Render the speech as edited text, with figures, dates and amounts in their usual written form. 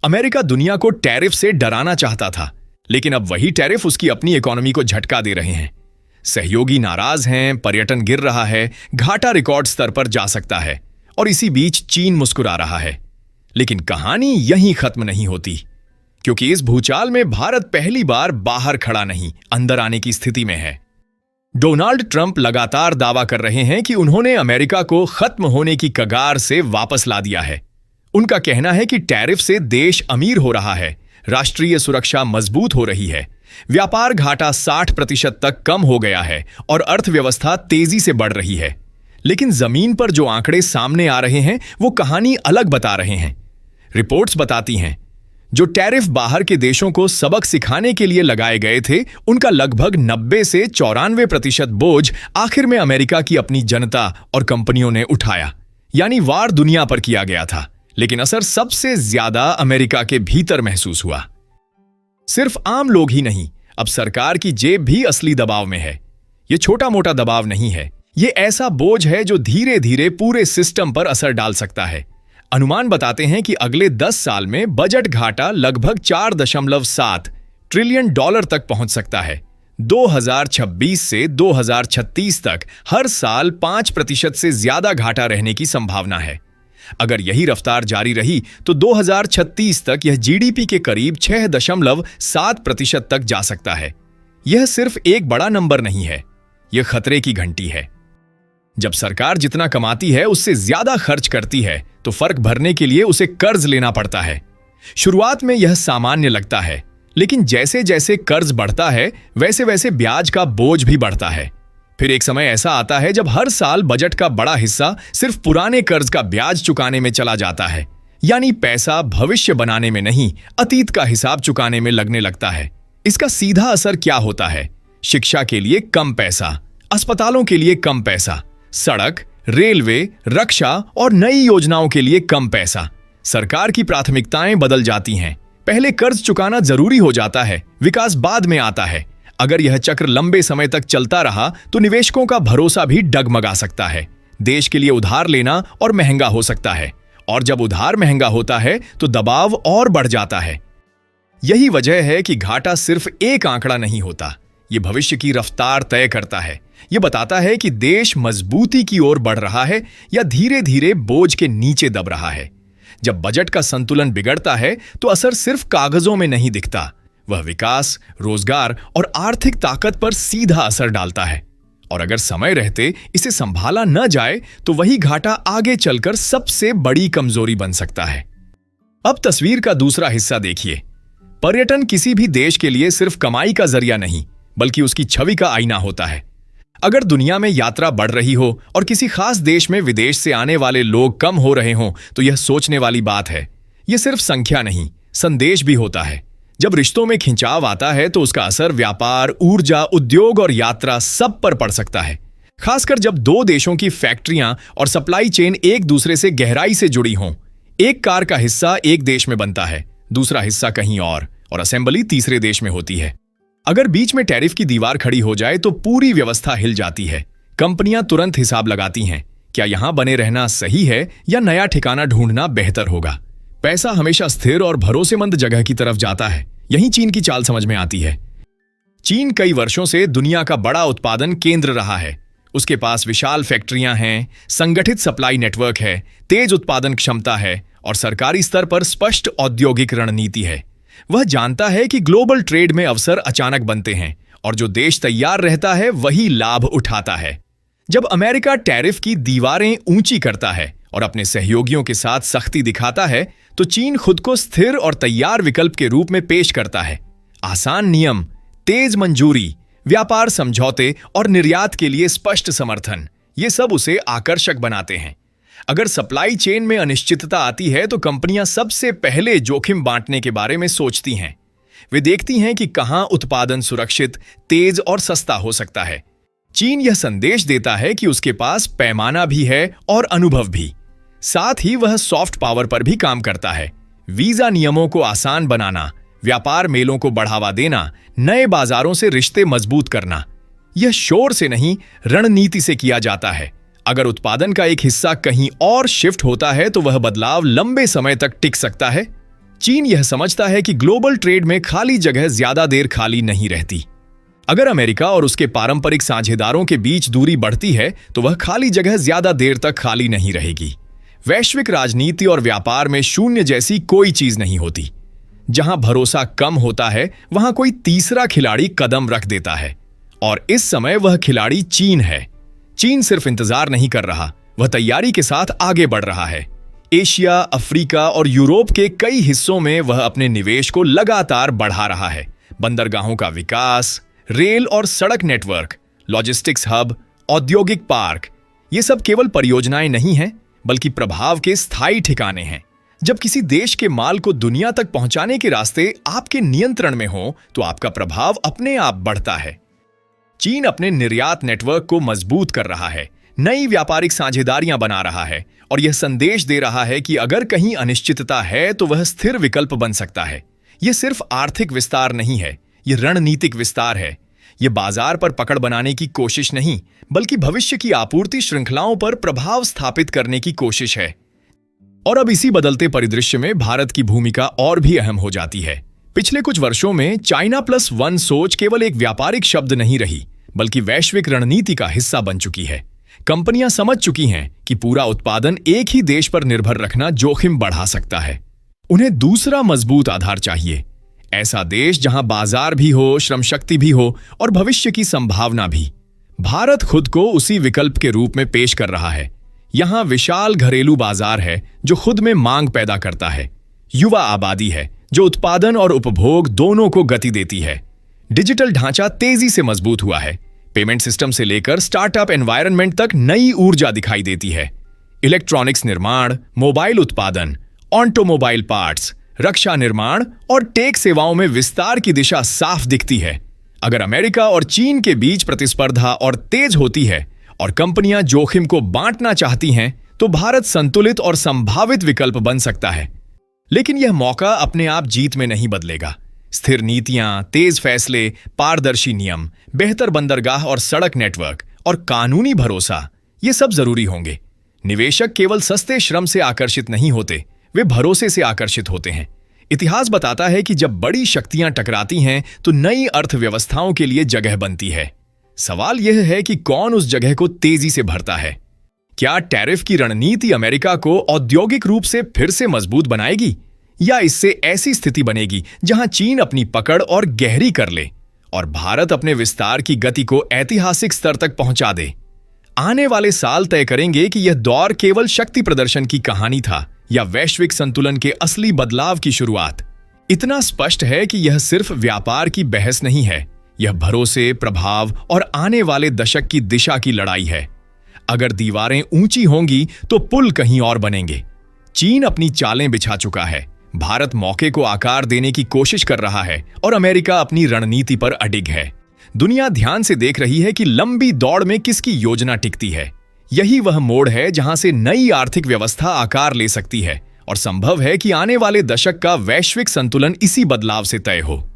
America दुनिया को tariff से डराना चाहता था, लेकिन अब वही टैरिफ उसकी अपनी इकोनॉमी को झटका दे रहे हैं। सहयोगी नाराज हैं, पर्यटन गिर रहा है, घाटा रिकॉर्ड स्तर पर जा सकता है, और इसी बीच चीन मुस्कुरा रहा है। लेकिन कहानी यहीं खत्म नहीं होती, क्योंकि इस भूचाल में भारत पहली बार बाहर खड़ा नहीं, अंदर आने की स्थिति में है। डोनाल्ड ट्रंप लगातार दावा कर रहे हैं कि उन्होंने अमेरिका को खत्म होने की कगार से वापस ला दिया है। उनका कहना है कि टैरिफ से देश अमीर हो रहा है, राष्ट्रीय सुरक्षा मजबूत हो रही है, व्यापार घाटा 60% तक कम हो गया है और अर्थव्यवस्था तेजी से बढ़ रही है। लेकिन जमीन पर जो आंकड़े सामने आ रहे हैं वो कहानी अलग बता रहे हैं। रिपोर्ट्स बताती हैं जो टैरिफ बाहर के देशों को सबक सिखाने के लिए लगाए गए थे, उनका लगभग 90 से 94% बोझ आखिर में अमेरिका की अपनी जनता और कंपनियों ने उठाया। यानी वार दुनिया पर किया गया था, लेकिन असर सबसे ज्यादा अमेरिका के भीतर महसूस हुआ। सिर्फ आम लोग ही नहीं, अब सरकार की जेब भी असली दबाव में है। यह छोटा मोटा दबाव नहीं है, यह ऐसा बोझ है जो धीरे धीरे पूरे सिस्टम पर असर डाल सकता है। अनुमान बताते हैं कि अगले 10 साल में बजट घाटा लगभग 4.7 ट्रिलियन डॉलर तक पहुंच सकता है। 2026 से 2036 तक हर साल 5% से ज्यादा घाटा रहने की संभावना है। अगर यही रफ्तार जारी रही तो 2036 तक यह जीडीपी के करीब 6.7% तक जा सकता है। यह सिर्फ एक बड़ा नंबर नहीं है, यह खतरे की घंटी है। जब सरकार जितना कमाती है उससे ज्यादा खर्च करती है तो फर्क भरने के लिए उसे कर्ज लेना पड़ता है। शुरुआत में यह सामान्य लगता है, लेकिन जैसे जैसे कर्ज बढ़ता है वैसे वैसे ब्याज का बोझ भी बढ़ता है। फिर एक समय ऐसा आता है जब हर साल बजट का बड़ा हिस्सा सिर्फ पुराने कर्ज का ब्याज चुकाने में चला जाता है। यानी पैसा भविष्य बनाने में नहीं, अतीत का हिसाब चुकाने में लगने लगता है। इसका सीधा असर क्या होता है? शिक्षा के लिए कम पैसा, अस्पतालों के लिए कम पैसा, सड़क, रेलवे, रक्षा और नई योजनाओं के लिए कम पैसा। सरकार की प्राथमिकताएं बदल जाती हैं। पहले कर्ज चुकाना जरूरी हो जाता है, विकास बाद में आता है। अगर यह चक्र लंबे समय तक चलता रहा तो निवेशकों का भरोसा भी डगमगा सकता है। देश के लिए उधार लेना और महंगा हो सकता है, और जब उधार महंगा होता है तो दबाव और बढ़ जाता है। यही वजह है कि घाटा सिर्फ एक आंकड़ा नहीं होता, यह भविष्य की रफ्तार तय करता है। यह बताता है कि देश मजबूती की ओर बढ़ रहा है या धीरे धीरे बोझ के नीचे दब रहा है। जब बजट का संतुलन बिगड़ता है तो असर सिर्फ कागजों में नहीं दिखता, वह विकास, रोजगार और आर्थिक ताकत पर सीधा असर डालता है। और अगर समय रहते इसे संभाला न जाए तो वही घाटा आगे चलकर सबसे बड़ी कमजोरी बन सकता है। अब तस्वीर का दूसरा हिस्सा देखिए। पर्यटन किसी भी देश के लिए सिर्फ कमाई का जरिया नहीं, बल्कि उसकी छवि का आईना होता है। अगर दुनिया में यात्रा बढ़ रही हो और किसी खास देश में विदेश से आने वाले लोग कम हो रहे हों, तो यह सोचने वाली बात है। यह सिर्फ संख्या नहीं, संदेश भी होता है। जब रिश्तों में खिंचाव आता है तो उसका असर व्यापार, ऊर्जा, उद्योग और यात्रा सब पर पड़ सकता है। खासकर जब दो देशों की फैक्ट्रियां और सप्लाई चेन एक दूसरे से गहराई से जुड़ी हों। एक कार का हिस्सा एक देश में बनता है, दूसरा हिस्सा कहीं और असेंबली तीसरे देश में होती है। अगर बीच में टैरिफ की दीवार खड़ी हो जाए तो पूरी व्यवस्था हिल जाती है। कंपनियां तुरंत हिसाब लगाती हैं, क्या यहां बने रहना सही है या नया ठिकाना ढूंढना बेहतर होगा। पैसा हमेशा स्थिर और भरोसेमंद जगह की तरफ जाता है। यही चीन की चाल समझ में आती है। चीन कई वर्षों से दुनिया का बड़ा उत्पादन केंद्र रहा है। उसके पास विशाल फैक्ट्रियां हैं, संगठित सप्लाई नेटवर्क है, तेज उत्पादन क्षमता है और सरकारी स्तर पर स्पष्ट औद्योगिक रणनीति है। वह जानता है कि ग्लोबल ट्रेड में अवसर अचानक बनते हैं और जो देश तैयार रहता है वही लाभ उठाता है। जब अमेरिका टैरिफ की दीवारें ऊंची करता है और अपने सहयोगियों के साथ सख्ती दिखाता है तो चीन खुद को स्थिर और तैयार विकल्प के रूप में पेश करता है। आसान नियम, तेज मंजूरी, व्यापार समझौते और निर्यात के लिए स्पष्ट समर्थन, ये सब उसे आकर्षक बनाते हैं। अगर सप्लाई चेन में अनिश्चितता आती है तो कंपनियां सबसे पहले जोखिम बांटने के बारे में सोचती हैं। वे देखती हैं कि कहां उत्पादन सुरक्षित, तेज और सस्ता हो सकता है। चीन यह संदेश देता है कि उसके पास पैमाना भी है और अनुभव भी। साथ ही वह सॉफ्ट पावर पर भी काम करता है। वीजा नियमों को आसान बनाना, व्यापार मेलों को बढ़ावा देना, नए बाजारों से रिश्ते मजबूत करना। यह शोर से नहीं, रणनीति से किया जाता है। अगर उत्पादन का एक हिस्सा कहीं और शिफ्ट होता है तो वह बदलाव लंबे समय तक टिक सकता है। चीन यह समझता है कि ग्लोबल ट्रेड में खाली जगह ज्यादा देर खाली नहीं रहती। अगर अमेरिका और उसके पारंपरिक साझेदारों के बीच दूरी बढ़ती है तो वह खाली जगह ज्यादा देर तक खाली नहीं रहेगी। वैश्विक राजनीति और व्यापार में शून्य जैसी कोई चीज नहीं होती। जहां भरोसा कम होता है वहां कोई तीसरा खिलाड़ी कदम रख देता है, और इस समय वह खिलाड़ी चीन है। चीन सिर्फ इंतजार नहीं कर रहा, वह तैयारी के साथ आगे बढ़ रहा है। एशिया, अफ्रीका और यूरोप के कई हिस्सों में वह अपने निवेश को लगातार बढ़ा रहा है। बंदरगाहों का विकास, रेल और सड़क नेटवर्क, लॉजिस्टिक्स हब, औद्योगिक पार्क, ये सब केवल परियोजनाएं नहीं हैं, बल्कि प्रभाव के स्थायी ठिकाने हैं। जब किसी देश के माल को दुनिया तक पहुंचाने के रास्ते आपके नियंत्रण में हो तो आपका प्रभाव अपने आप बढ़ता है। चीन अपने निर्यात नेटवर्क को मजबूत कर रहा है, नई व्यापारिक साझेदारियां बना रहा है और यह संदेश दे रहा है कि अगर कहीं अनिश्चितता है तो वह स्थिर विकल्प बन सकता है। यह सिर्फ आर्थिक विस्तार नहीं है, यह रणनीतिक विस्तार है। यह बाजार पर पकड़ बनाने की कोशिश नहीं, बल्कि भविष्य की आपूर्ति श्रृंखलाओं पर प्रभाव स्थापित करने की कोशिश है। और अब इसी बदलते परिदृश्य में भारत की भूमिका और भी अहम हो जाती है। पिछले कुछ वर्षों में चाइना+1 सोच केवल एक व्यापारिक शब्द नहीं रही, बल्कि वैश्विक रणनीति का हिस्सा बन चुकी है। कंपनियां समझ चुकी हैं कि पूरा उत्पादन एक ही देश पर निर्भर रखना जोखिम बढ़ा सकता है। उन्हें दूसरा मजबूत आधार चाहिए, ऐसा देश जहां बाजार भी हो, श्रमशक्ति भी हो और भविष्य की संभावना भी। भारत खुद को उसी विकल्प के रूप में पेश कर रहा है। यहां विशाल घरेलू बाजार है जो खुद में मांग पैदा करता है, युवा आबादी है जो उत्पादन और उपभोग दोनों को गति देती है, डिजिटल ढांचा तेजी से मजबूत हुआ है, पेमेंट सिस्टम से लेकर स्टार्टअप एनवायरनमेंट तक नई ऊर्जा दिखाई देती है, इलेक्ट्रॉनिक्स निर्माण, मोबाइल उत्पादन, ऑटोमोबाइल पार्ट्स, रक्षा निर्माण और टेक सेवाओं में विस्तार की दिशा साफ दिखती है। अगर अमेरिका और चीन के बीच प्रतिस्पर्धा और तेज होती है और कंपनियां जोखिम को बांटना चाहती हैं तो भारत संतुलित और संभावित विकल्प बन सकता है। लेकिन यह मौका अपने आप जीत में नहीं बदलेगा। स्थिर नीतियां, तेज फैसले, पारदर्शी नियम, बेहतर बंदरगाह और सड़क नेटवर्क और कानूनी भरोसा, ये सब जरूरी होंगे। निवेशक केवल सस्ते श्रम से आकर्षित नहीं होते, वे भरोसे से आकर्षित होते हैं। इतिहास बताता है कि जब बड़ी शक्तियां टकराती हैं तो नई अर्थव्यवस्थाओं के लिए जगह बनती है। सवाल यह है कि कौन उस जगह को तेजी से भरता है। क्या टैरिफ की रणनीति अमेरिका को औद्योगिक रूप से फिर से मजबूत बनाएगी, या इससे ऐसी स्थिति बनेगी जहां चीन अपनी पकड़ और गहरी कर ले और भारत अपने विस्तार की गति को ऐतिहासिक स्तर तक पहुंचा दे? आने वाले साल तय करेंगे कि यह दौर केवल शक्ति प्रदर्शन की कहानी था या वैश्विक संतुलन के असली बदलाव की शुरुआत। इतना स्पष्ट है कि यह सिर्फ व्यापार की बहस नहीं है, यह भरोसे, प्रभाव और आने वाले दशक की दिशा की लड़ाई है। अगर दीवारें ऊंची होंगी तो पुल कहीं और बनेंगे। चीन अपनी चालें बिछा चुका है, भारत मौके को आकार देने की कोशिश कर रहा है और अमेरिका अपनी रणनीति पर अडिग है। दुनिया ध्यान से देख रही है कि लंबी दौड़ में किसकी योजना टिकती है। यही वह मोड़ है जहां से नई आर्थिक व्यवस्था आकार ले सकती है और संभव है कि आने वाले दशक का वैश्विक संतुलन इसी बदलाव से तय हो।